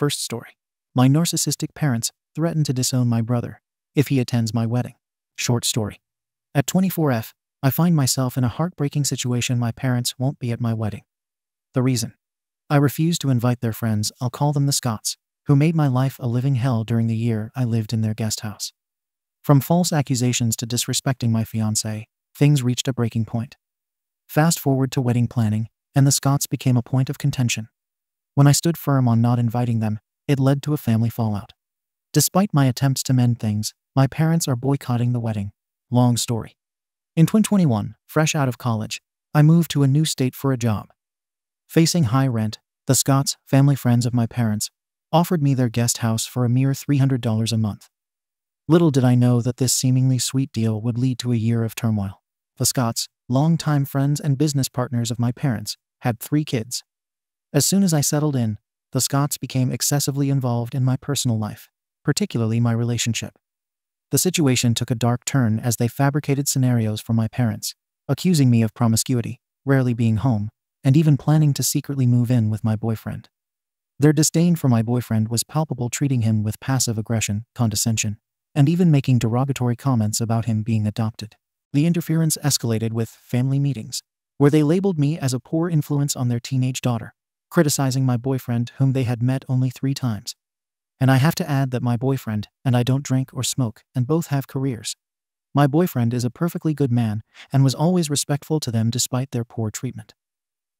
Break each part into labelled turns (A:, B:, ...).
A: First story. My narcissistic parents threaten to disown my brother if he attends my wedding. Short story. At 24F, I find myself in a heartbreaking situation. My parents won't be at my wedding. The reason? I refuse to invite their friends, I'll call them the Scots, who made my life a living hell during the year I lived in their guest house. From false accusations to disrespecting my fiancée, things reached a breaking point. Fast forward to wedding planning, and the Scots became a point of contention. When I stood firm on not inviting them, it led to a family fallout. Despite my attempts to mend things, my parents are boycotting the wedding. Long story. In 2021, fresh out of college, I moved to a new state for a job. Facing high rent, the Scots, family friends of my parents, offered me their guest house for a mere $300 a month. Little did I know that this seemingly sweet deal would lead to a year of turmoil. The Scots, longtime friends and business partners of my parents, had 3 kids. As soon as I settled in, the Scots became excessively involved in my personal life, particularly my relationship. The situation took a dark turn as they fabricated scenarios for my parents, accusing me of promiscuity, rarely being home, and even planning to secretly move in with my boyfriend. Their disdain for my boyfriend was palpable, treating him with passive aggression, condescension, and even making derogatory comments about him being adopted. The interference escalated with family meetings, where they labeled me as a poor influence on their teenage daughter, criticizing my boyfriend whom they had met only 3 times. And I have to add that my boyfriend and I don't drink or smoke and both have careers. My boyfriend is a perfectly good man and was always respectful to them despite their poor treatment.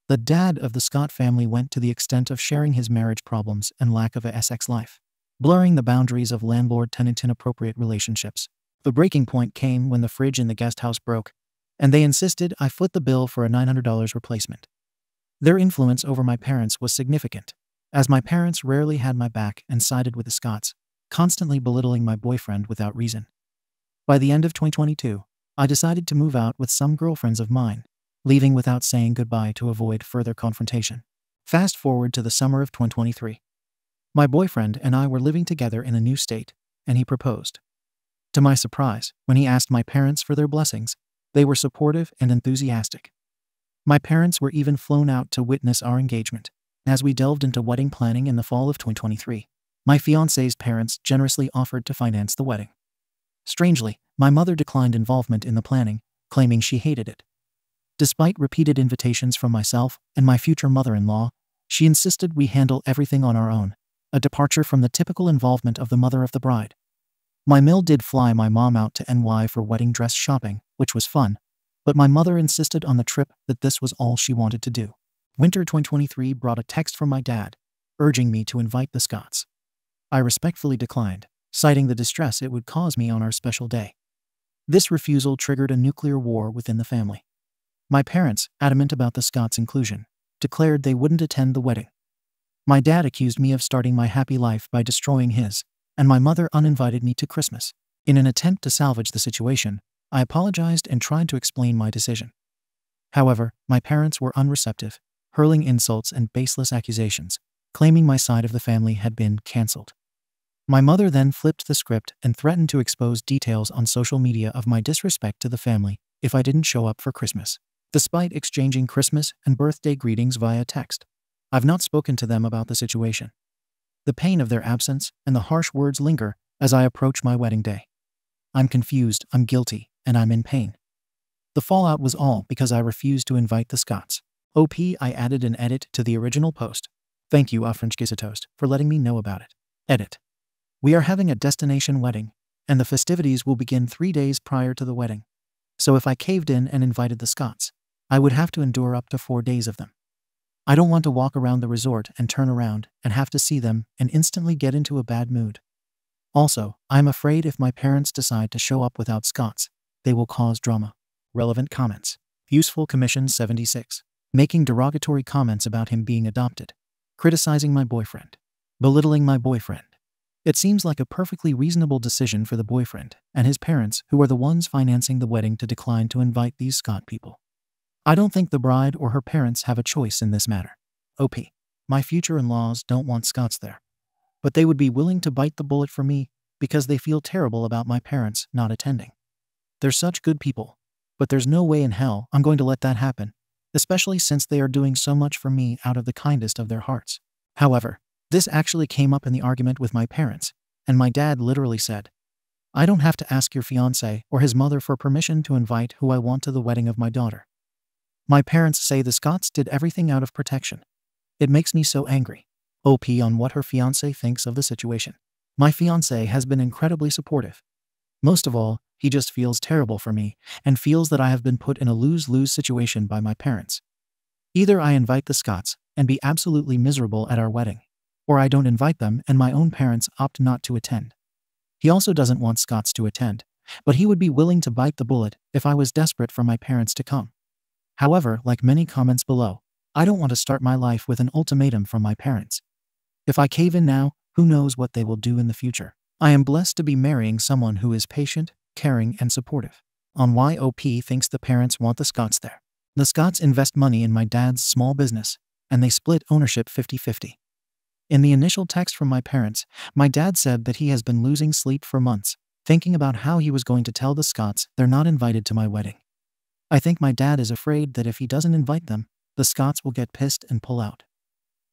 A: The dad of the Scott family went to the extent of sharing his marriage problems and lack of a sex life, blurring the boundaries of landlord-tenant inappropriate relationships. The breaking point came when the fridge in the guest house broke, and they insisted I foot the bill for a $900 replacement. Their influence over my parents was significant, as my parents rarely had my back and sided with the Scots, constantly belittling my boyfriend without reason. By the end of 2022, I decided to move out with some girlfriends of mine, leaving without saying goodbye to avoid further confrontation. Fast forward to the summer of 2023. My boyfriend and I were living together in a new state, and he proposed. To my surprise, when he asked my parents for their blessings, they were supportive and enthusiastic. My parents were even flown out to witness our engagement. As we delved into wedding planning in the fall of 2023, my fiancé's parents generously offered to finance the wedding. Strangely, my mother declined involvement in the planning, claiming she hated it. Despite repeated invitations from myself and my future mother-in-law, she insisted we handle everything on our own, a departure from the typical involvement of the mother of the bride. My mill did fly my mom out to NY for wedding dress shopping, which was fun, but my mother insisted on the trip that this was all she wanted to do. Winter 2023 brought a text from my dad, urging me to invite the Scots. I respectfully declined, citing the distress it would cause me on our special day. This refusal triggered a nuclear war within the family. My parents, adamant about the Scots' inclusion, declared they wouldn't attend the wedding. My dad accused me of starting my happy life by destroying his, and my mother uninvited me to Christmas. In an attempt to salvage the situation, I apologized and tried to explain my decision. However, my parents were unreceptive, hurling insults and baseless accusations, claiming my side of the family had been cancelled. My mother then flipped the script and threatened to expose details on social media of my disrespect to the family if I didn't show up for Christmas. Despite exchanging Christmas and birthday greetings via text, I've not spoken to them about the situation. The pain of their absence and the harsh words linger as I approach my wedding day. I'm confused, I'm guilty, and I'm in pain. The fallout was all because I refused to invite the Scots. I added an edit to the original post. Thank you, Toast, for letting me know about it. Edit. We are having a destination wedding, and the festivities will begin 3 days prior to the wedding. So if I caved in and invited the Scots, I would have to endure up to 4 days of them. I don't want to walk around the resort and turn around and have to see them and instantly get into a bad mood. Also, I'm afraid if my parents decide to show up without Scots, they will cause drama. Relevant comments. Useful Commission 76. Making derogatory comments about him being adopted. Criticizing my boyfriend. Belittling my boyfriend. It seems like a perfectly reasonable decision for the boyfriend and his parents, who are the ones financing the wedding, to decline to invite these Scott people. I don't think the bride or her parents have a choice in this matter. My future in-laws don't want Scots there, but they would be willing to bite the bullet for me because they feel terrible about my parents not attending. They're such good people, but there's no way in hell I'm going to let that happen, especially since they are doing so much for me out of the kindest of their hearts. However, This actually came up in the argument with my parents, and my dad literally said, "I don't have to ask your fiancé or his mother for permission to invite who I want to the wedding of my daughter." My parents say the Scotts did everything out of protection. It makes me so angry. OP on what her fiancé thinks of the situation. My fiancé has been incredibly supportive. Most of all, he just feels terrible for me and feels that I have been put in a lose-lose situation by my parents. Either I invite the Scotts and be absolutely miserable at our wedding, or I don't invite them and my own parents opt not to attend. He also doesn't want Scotts to attend, but he would be willing to bite the bullet if I was desperate for my parents to come. However, like many comments below, I don't want to start my life with an ultimatum from my parents. If I cave in now, who knows what they will do in the future. I am blessed to be marrying someone who is patient, caring, and supportive. On why OP thinks the parents want the Scotts there. The Scotts invest money in my dad's small business, and they split ownership 50-50. In the initial text from my parents, my dad said that he has been losing sleep for months, thinking about how he was going to tell the Scotts they're not invited to my wedding. I think my dad is afraid that if he doesn't invite them, the Scotts will get pissed and pull out.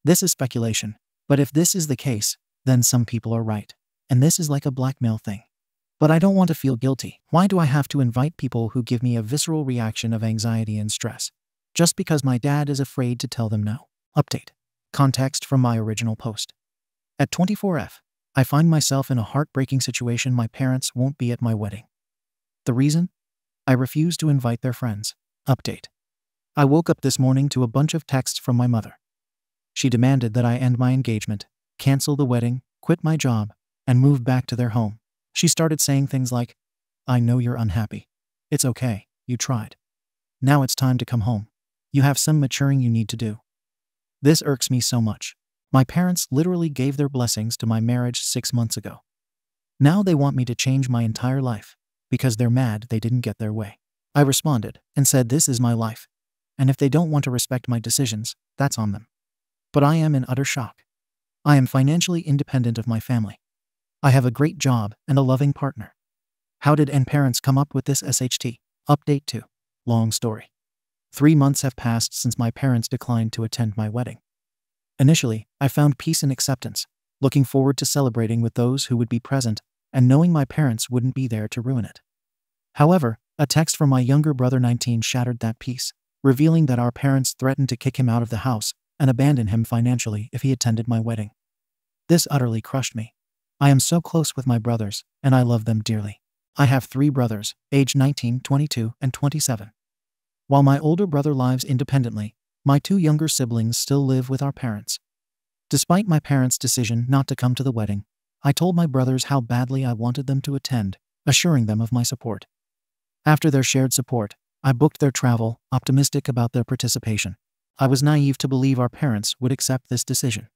A: This is speculation, but if this is the case, then some people are right, and this is like a blackmail thing. But I don't want to feel guilty. Why do I have to invite people who give me a visceral reaction of anxiety and stress? Just because my dad is afraid to tell them no. Update. Context from my original post. At 24F, I find myself in a heartbreaking situation. My parents won't be at my wedding. The reason? I refuse to invite their friends. Update. I woke up this morning to a bunch of texts from my mother. She demanded that I end my engagement, cancel the wedding, quit my job, and move back to their home. She started saying things like, "I know you're unhappy. It's okay, you tried. Now it's time to come home. You have some maturing you need to do." This irks me so much. My parents literally gave their blessings to my marriage 6 months ago. Now they want me to change my entire life, because they're mad they didn't get their way. I responded and said this is my life, and if they don't want to respect my decisions, that's on them. But I am in utter shock. I am financially independent of my family. I have a great job and a loving partner. How did parents come up with this SHT? Update 2. Long story. 3 months have passed since my parents declined to attend my wedding. Initially, I found peace and acceptance, looking forward to celebrating with those who would be present and knowing my parents wouldn't be there to ruin it. However, a text from my younger brother 19 shattered that peace, revealing that our parents threatened to kick him out of the house and abandon him financially if he attended my wedding. This utterly crushed me. I am so close with my brothers, and I love them dearly. I have 3 brothers, aged 19, 22, and 27. While my older brother lives independently, my 2 younger siblings still live with our parents. Despite my parents' decision not to come to the wedding, I told my brothers how badly I wanted them to attend, assuring them of my support. After their shared support, I booked their travel, optimistic about their participation. I was naive to believe our parents would accept this decision.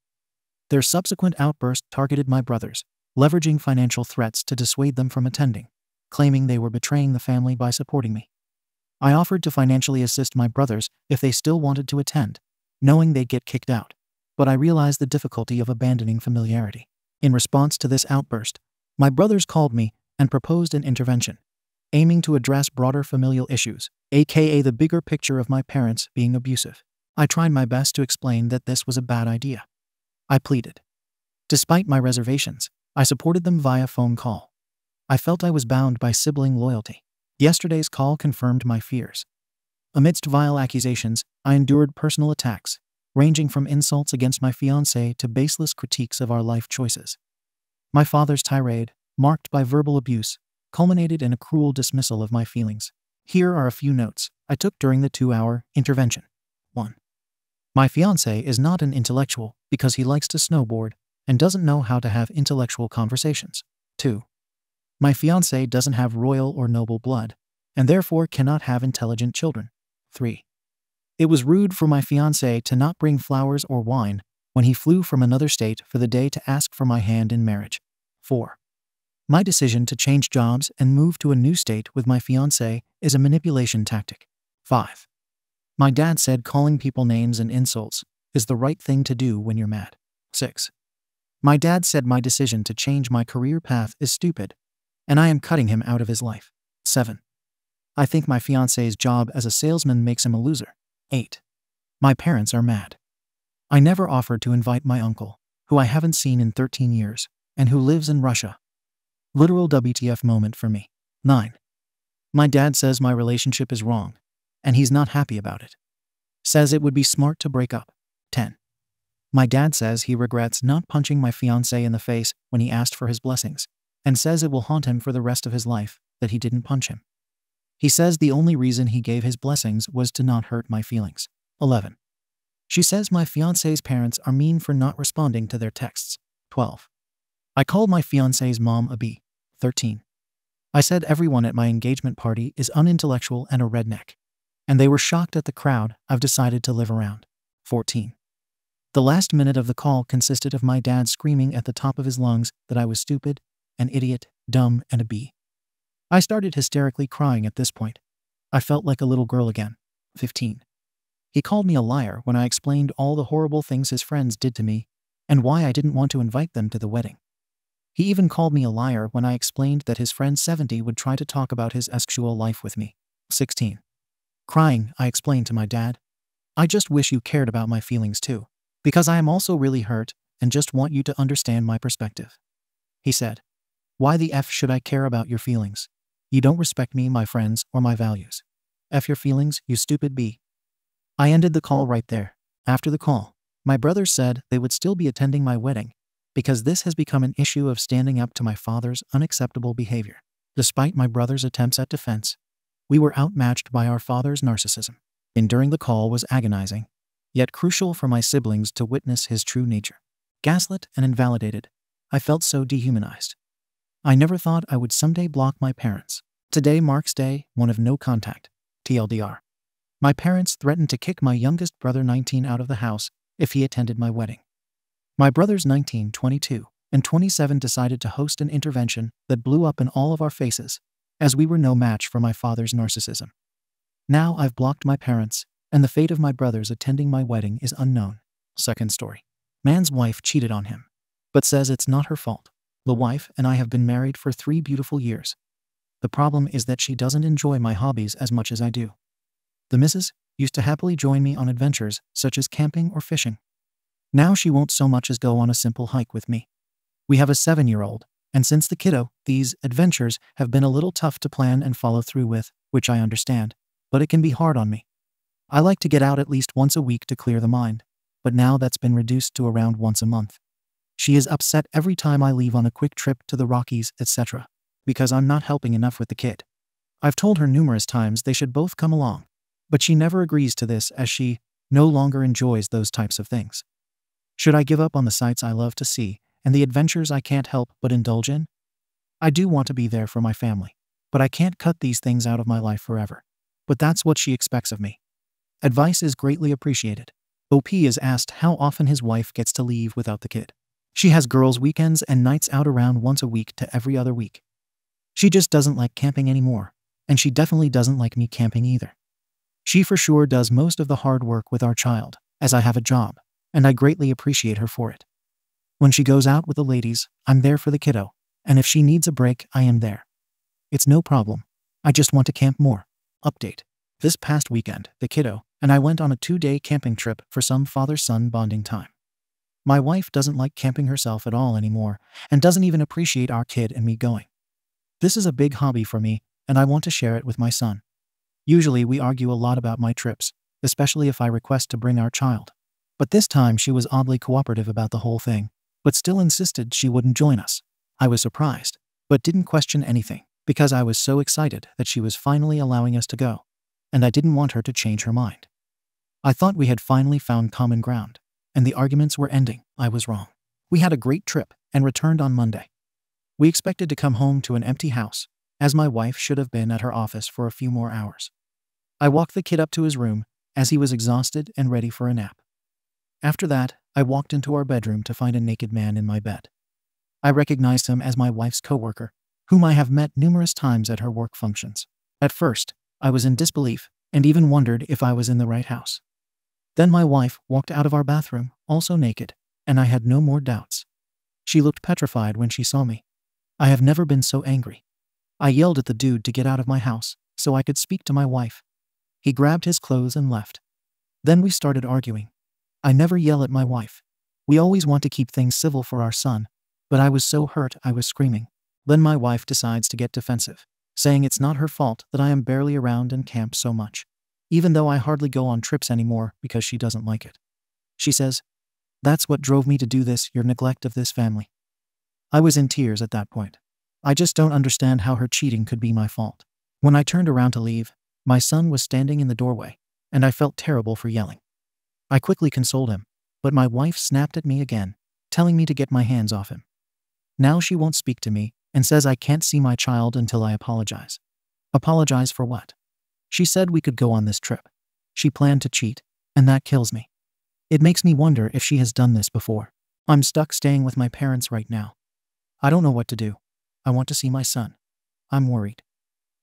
A: Their subsequent outburst targeted my brothers, leveraging financial threats to dissuade them from attending, claiming they were betraying the family by supporting me. I offered to financially assist my brothers if they still wanted to attend, knowing they'd get kicked out, but I realized the difficulty of abandoning familiarity. In response to this outburst, my brothers called me and proposed an intervention, aiming to address broader familial issues, aka the bigger picture of my parents being abusive. I tried my best to explain that this was a bad idea. I pleaded. Despite my reservations, I supported them via phone call. I felt I was bound by sibling loyalty. Yesterday's call confirmed my fears. Amidst vile accusations, I endured personal attacks, ranging from insults against my fiancé to baseless critiques of our life choices. My father's tirade, marked by verbal abuse, culminated in a cruel dismissal of my feelings. Here are a few notes I took during the 2-hour intervention. 1. My fiancé is not an intellectual because he likes to snowboard and doesn't know how to have intellectual conversations. 2. My fiancé doesn't have royal or noble blood, and therefore cannot have intelligent children. 3. It was rude for my fiancé to not bring flowers or wine when he flew from another state for the day to ask for my hand in marriage. 4. My decision to change jobs and move to a new state with my fiancé is a manipulation tactic. 5. My dad said calling people names and insults is the right thing to do when you're mad. 6. My dad said my decision to change my career path is stupid, and I am cutting him out of his life. 7. I think my fiancé's job as a salesman makes him a loser. 8. My parents are mad. I never offered to invite my uncle. who I haven't seen in 13 years, and who lives in Russia. Literal WTF moment for me. 9. My dad says my relationship is wrong, and he's not happy about it. Says it would be smart to break up. 10. My dad says he regrets not punching my fiancé in the face when he asked for his blessings, and says it will haunt him for the rest of his life that he didn't punch him. He says the only reason he gave his blessings was to not hurt my feelings. 11. She says my fiancé's parents are mean for not responding to their texts. 12. I called my fiancé's mom a B. 13. I said everyone at my engagement party is unintellectual and a redneck, and they were shocked at the crowd I've decided to live around. 14. The last minute of the call consisted of my dad screaming at the top of his lungs that I was stupid, an idiot, dumb, and a B. I started hysterically crying at this point. I felt like a little girl again. 15. He called me a liar when I explained all the horrible things his friends did to me and why I didn't want to invite them to the wedding. He even called me a liar when I explained that his friend 70 would try to talk about his sexual life with me. 16. Crying, I explained to my dad, I just wish you cared about my feelings too, because I am also really hurt and just want you to understand my perspective. He said, why the F should I care about your feelings? You don't respect me, my friends, or my values. F your feelings, you stupid B. I ended the call right there. After the call, my brothers said they would still be attending my wedding because this has become an issue of standing up to my father's unacceptable behavior. Despite my brother's attempts at defense, we were outmatched by our father's narcissism. Enduring the call was agonizing, yet crucial for my siblings to witness his true nature. Gaslit and invalidated, I felt so dehumanized. I never thought I would someday block my parents. Today marks day 1 of no contact. TLDR. My parents threatened to kick my youngest brother 19 out of the house if he attended my wedding. My brothers 19, 22, and 27 decided to host an intervention that blew up in all of our faces, as we were no match for my father's narcissism. Now I've blocked my parents, and the fate of my brothers attending my wedding is unknown. Second story. Man's wife cheated on him, but says it's not her fault. The wife and I have been married for 3 beautiful years. The problem is that she doesn't enjoy my hobbies as much as I do. The missus used to happily join me on adventures such as camping or fishing. Now she won't so much as go on a simple hike with me. We have a 7-year-old, and since the kiddo, these adventures have been a little tough to plan and follow through with, which I understand, but it can be hard on me. I like to get out at least once a week to clear the mind, but now that's been reduced to around once a month. She is upset every time I leave on a quick trip to the Rockies, etc., because I'm not helping enough with the kid. I've told her numerous times they should both come along, but she never agrees to this as she no longer enjoys those types of things. Should I give up on the sights I love to see and the adventures I can't help but indulge in? I do want to be there for my family, but I can't cut these things out of my life forever. But that's what she expects of me. Advice is greatly appreciated. OP is asked how often his wife gets to leave without the kid. She has girls' weekends and nights out around once a week to every other week. She just doesn't like camping anymore, and she definitely doesn't like me camping either. She for sure does most of the hard work with our child, as I have a job, and I greatly appreciate her for it. When she goes out with the ladies, I'm there for the kiddo, and if she needs a break, I am there. It's no problem. I just want to camp more. Update. This past weekend, the kiddo and I went on a 2-day camping trip for some father-son bonding time. My wife doesn't like camping herself at all anymore and doesn't even appreciate our kid and me going. This is a big hobby for me, and I want to share it with my son. Usually we argue a lot about my trips, especially if I request to bring our child. But this time she was oddly cooperative about the whole thing, but still insisted she wouldn't join us. I was surprised, but didn't question anything, because I was so excited that she was finally allowing us to go, and I didn't want her to change her mind. I thought we had finally found common ground, and the arguments were ending. I was wrong. We had a great trip and returned on Monday. We expected to come home to an empty house, as my wife should have been at her office for a few more hours. I walked the kid up to his room, as he was exhausted and ready for a nap. After that, I walked into our bedroom to find a naked man in my bed. I recognized him as my wife's coworker, whom I have met numerous times at her work functions. At first, I was in disbelief and even wondered if I was in the right house. Then my wife walked out of our bathroom, also naked, and I had no more doubts. She looked petrified when she saw me. I have never been so angry. I yelled at the dude to get out of my house so I could speak to my wife. He grabbed his clothes and left. Then we started arguing. I never yell at my wife. We always want to keep things civil for our son, but I was so hurt I was screaming. Then my wife decides to get defensive, saying it's not her fault that I am barely around and camp so much, even though I hardly go on trips anymore because she doesn't like it. She says, "That's what drove me to do this, your neglect of this family." I was in tears at that point. I just don't understand how her cheating could be my fault. When I turned around to leave, my son was standing in the doorway, and I felt terrible for yelling. I quickly consoled him, but my wife snapped at me again, telling me to get my hands off him. Now she won't speak to me and says I can't see my child until I apologize. Apologize for what? She said we could go on this trip. She planned to cheat, and that kills me. It makes me wonder if she has done this before. I'm stuck staying with my parents right now. I don't know what to do. I want to see my son. I'm worried.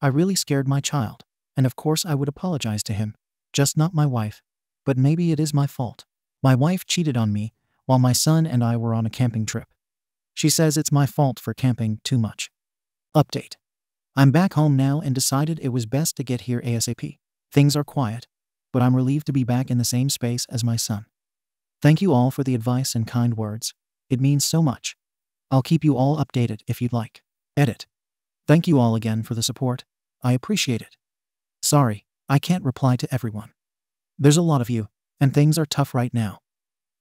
A: I really scared my child, and of course I would apologize to him, just not my wife, but maybe it is my fault. My wife cheated on me while my son and I were on a camping trip. She says it's my fault for camping too much. Update. I'm back home now and decided it was best to get here ASAP. Things are quiet, but I'm relieved to be back in the same space as my son. Thank you all for the advice and kind words. It means so much. I'll keep you all updated if you'd like. Edit. Thank you all again for the support. I appreciate it. Sorry, I can't reply to everyone. There's a lot of you, and things are tough right now.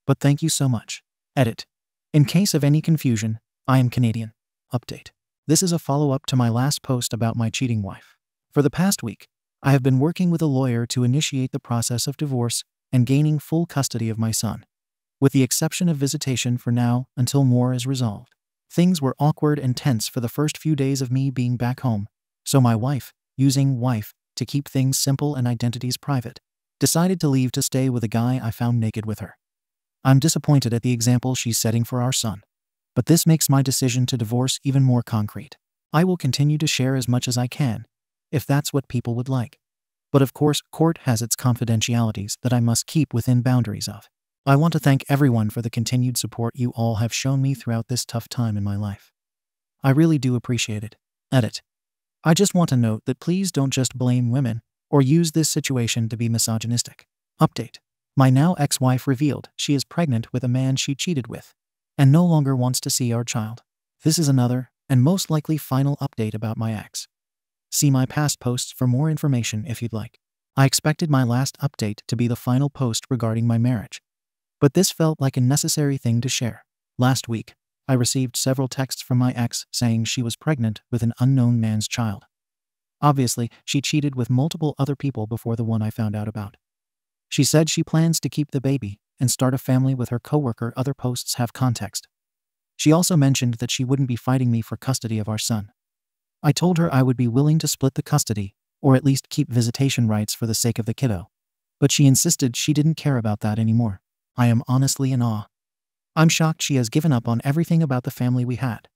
A: But thank you so much. Edit. In case of any confusion, I am Canadian. Update. This is a follow-up to my last post about my cheating wife. For the past week, I have been working with a lawyer to initiate the process of divorce and gaining full custody of my son, with the exception of visitation for now until more is resolved. Things were awkward and tense for the first few days of me being back home, so my wife, using wife to keep things simple and identities private, decided to leave to stay with a guy I found naked with her. I'm disappointed at the example she's setting for our son, but this makes my decision to divorce even more concrete. I will continue to share as much as I can, if that's what people would like. But of course, court has its confidentialities that I must keep within boundaries of. I want to thank everyone for the continued support you all have shown me throughout this tough time in my life. I really do appreciate it. Edit. I just want to note that please don't just blame women or use this situation to be misogynistic. Update. My now ex-wife revealed she is pregnant with a man she cheated with and no longer wants to see our child. This is another, and most likely final update about my ex. See my past posts for more information if you'd like. I expected my last update to be the final post regarding my marriage, but this felt like a necessary thing to share. Last week, I received several texts from my ex saying she was pregnant with an unknown man's child. Obviously, she cheated with multiple other people before the one I found out about. She said she plans to keep the baby and start a family with her coworker. Other posts have context. She also mentioned that she wouldn't be fighting me for custody of our son. I told her I would be willing to split the custody, or at least keep visitation rights for the sake of the kiddo, but she insisted she didn't care about that anymore. I am honestly in awe. I'm shocked she has given up on everything about the family we had,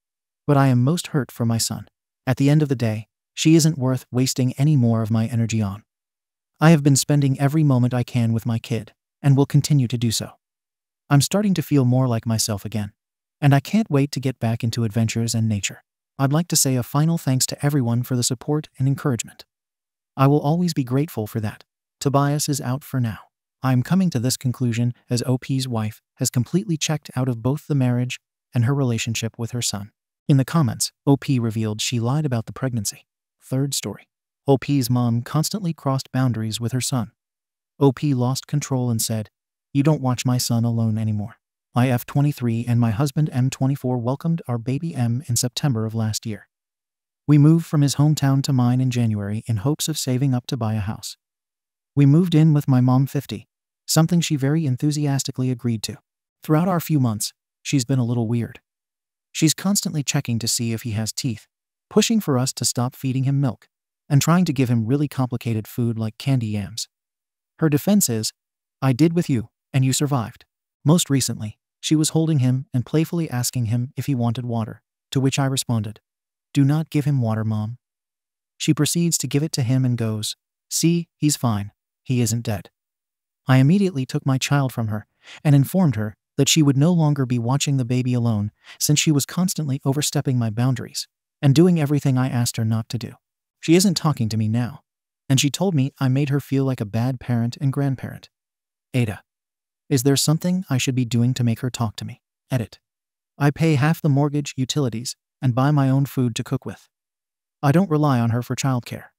A: but I am most hurt for my son. At the end of the day, she isn't worth wasting any more of my energy on. I have been spending every moment I can with my kid, and will continue to do so. I'm starting to feel more like myself again, and I can't wait to get back into adventures and nature. I'd like to say a final thanks to everyone for the support and encouragement. I will always be grateful for that. Tobias is out for now. I am coming to this conclusion as OP's wife has completely checked out of both the marriage and her relationship with her son. In the comments, OP revealed she lied about the pregnancy. Third story. OP's mom constantly crossed boundaries with her son. OP lost control and said, "You don't watch my son alone anymore. I F23 and my husband M24 welcomed our baby M in September of last year. We moved from his hometown to mine in January in hopes of saving up to buy a house. We moved in with my mom 50, something she very enthusiastically agreed to. Throughout our few months, she's been a little weird. She's constantly checking to see if he has teeth, pushing for us to stop feeding him milk, and trying to give him really complicated food like candy yams. Her defense is, I did with you, and you survived. Most recently, she was holding him and playfully asking him if he wanted water, to which I responded, "Do not give him water, Mom." She proceeds to give it to him and goes, "See, he's fine. He isn't dead." I immediately took my child from her and informed her that she would no longer be watching the baby alone since she was constantly overstepping my boundaries and doing everything I asked her not to do. She isn't talking to me now, and she told me I made her feel like a bad parent and grandparent. AITA. Is there something I should be doing to make her talk to me? Edit. I pay half the mortgage, utilities, and buy my own food to cook with. I don't rely on her for childcare.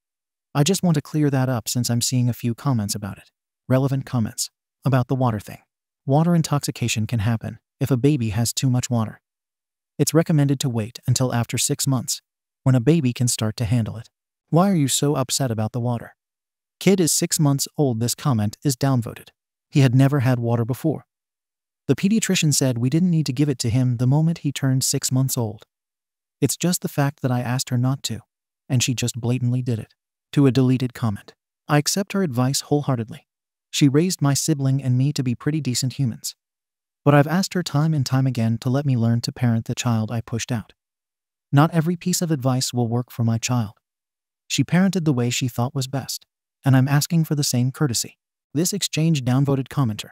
A: I just want to clear that up since I'm seeing a few comments about it. Relevant comments. About the water thing. Water intoxication can happen if a baby has too much water. It's recommended to wait until after 6 months, when a baby can start to handle it. Why are you so upset about the water? Kid is 6 months old. This comment is downvoted. He had never had water before. The pediatrician said we didn't need to give it to him the moment he turned 6 months old. It's just the fact that I asked her not to, and she just blatantly did it. To a deleted comment. I accept her advice wholeheartedly. She raised my sibling and me to be pretty decent humans. But I've asked her time and time again to let me learn to parent the child I pushed out. Not every piece of advice will work for my child. She parented the way she thought was best, and I'm asking for the same courtesy. This exchange downvoted commenter,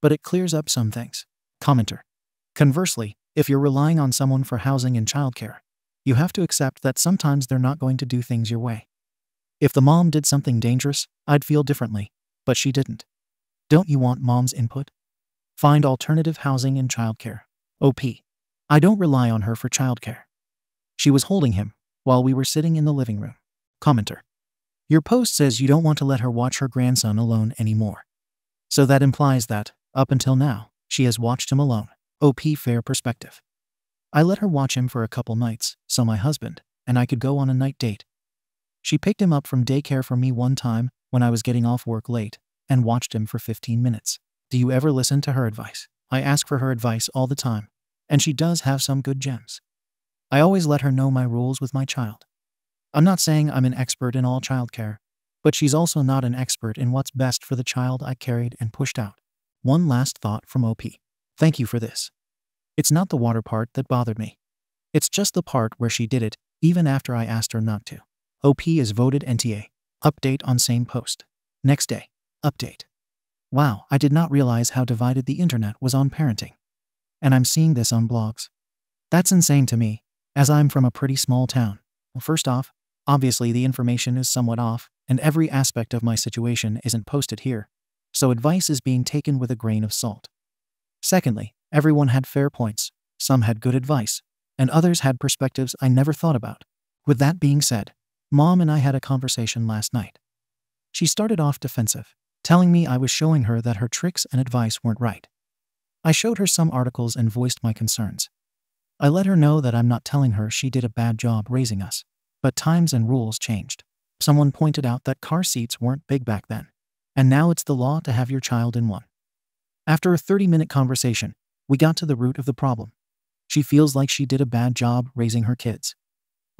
A: but it clears up some things. Commenter. Conversely, if you're relying on someone for housing and childcare, you have to accept that sometimes they're not going to do things your way. If the mom did something dangerous, I'd feel differently, but she didn't. Don't you want mom's input? Find alternative housing and childcare. OP. I don't rely on her for childcare. She was holding him while we were sitting in the living room. Commenter. Your post says you don't want to let her watch her grandson alone anymore. So that implies that, up until now, she has watched him alone. OP. Fair perspective. I let her watch him for a couple nights, so my husband and I could go on a night date. She picked him up from daycare for me one time when I was getting off work late and watched him for 15 minutes. Do you ever listen to her advice? I ask for her advice all the time, and she does have some good gems. I always let her know my rules with my child. I'm not saying I'm an expert in all childcare, but she's also not an expert in what's best for the child I carried and pushed out. One last thought from OP. Thank you for this. It's not the water part that bothered me. It's just the part where she did it, even after I asked her not to. OP is voted NTA. Update on same post. Next day. Update. Wow, I did not realize how divided the internet was on parenting. And I'm seeing this on blogs. That's insane to me, as I'm from a pretty small town. Well, first off, obviously the information is somewhat off, and every aspect of my situation isn't posted here, so advice is being taken with a grain of salt. Secondly, everyone had fair points, some had good advice, and others had perspectives I never thought about. With that being said, Mom and I had a conversation last night. She started off defensive, telling me I was showing her that her tricks and advice weren't right. I showed her some articles and voiced my concerns. I let her know that I'm not telling her she did a bad job raising us, but times and rules changed. Someone pointed out that car seats weren't big back then, and now it's the law to have your child in one. After a 30-minute conversation, we got to the root of the problem. She feels like she did a bad job raising her kids.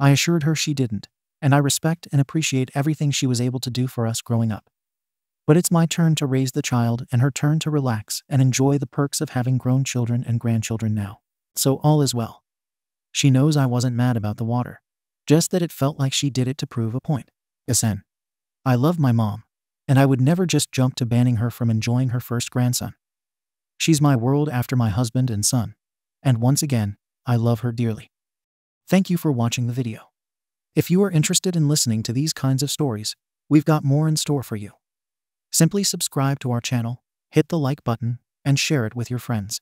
A: I assured her she didn't, and I respect and appreciate everything she was able to do for us growing up. But it's my turn to raise the child and her turn to relax and enjoy the perks of having grown children and grandchildren now. So all is well. She knows I wasn't mad about the water, just that it felt like she did it to prove a point. SN. I love my mom, and I would never just jump to banning her from enjoying her first grandson. She's my world after my husband and son, and once again, I love her dearly. Thank you for watching the video. If you are interested in listening to these kinds of stories, we've got more in store for you. Simply subscribe to our channel, hit the like button, and share it with your friends.